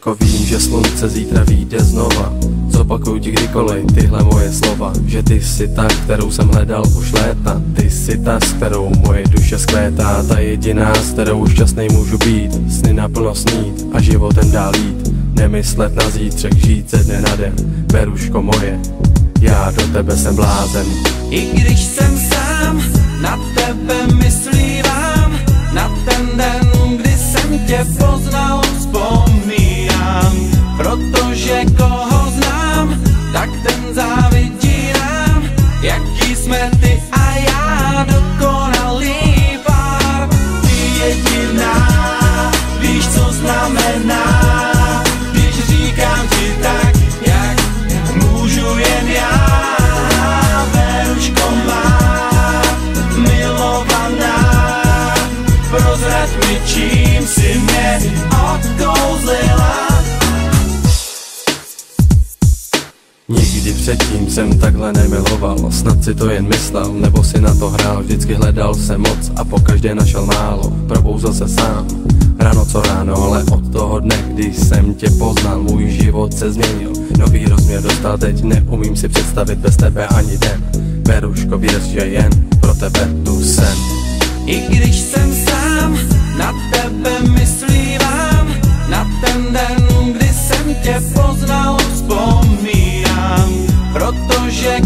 Beruško, vím, že slunce zítra vyjde znova. Zopakuju ti kdykoliv tyhle moje slova, že ty jsi ta, kterou jsem hledal už léta. Ty jsi ta, s kterou moje duše skvétá. Ta jediná, s kterou šťastnej můžu být, sny naplno snít a životem dál jít. Nemyslet na zítřek, žít ze dne na den. Beruško moje, já do tebe jsem blázen. I když jsem sám, na tebe myslívám. Na ten den, kdy jsem tě poznal, vzpomínám. Protože koho znám, tak ten závidí nám. Jaký jsme ty a já, dokonalý pár. Ty jediná, víš, co znamená, když říkám ti tak, jak můžu jen já. Beruško má, milovaná, prozrať mi, čím si mě odkouzlila. Nikdy předtím jsem takhle nemiloval, snad si to jen myslel, nebo si na to hrál. Vždycky hledal jsem moc a pokaždé našel málo, probouzl se sám, ráno co ráno. Ale od toho dne, kdy jsem tě poznal, můj život se změnil. Nový rozměr dostal, teď neumím si představit bez tebe ani den. Beruško, věř, že jen pro tebe tu jsem. I když jsem sám, na tebe myslívám. Na ten den, kdy jsem tě poznal, vzpomínám. Protože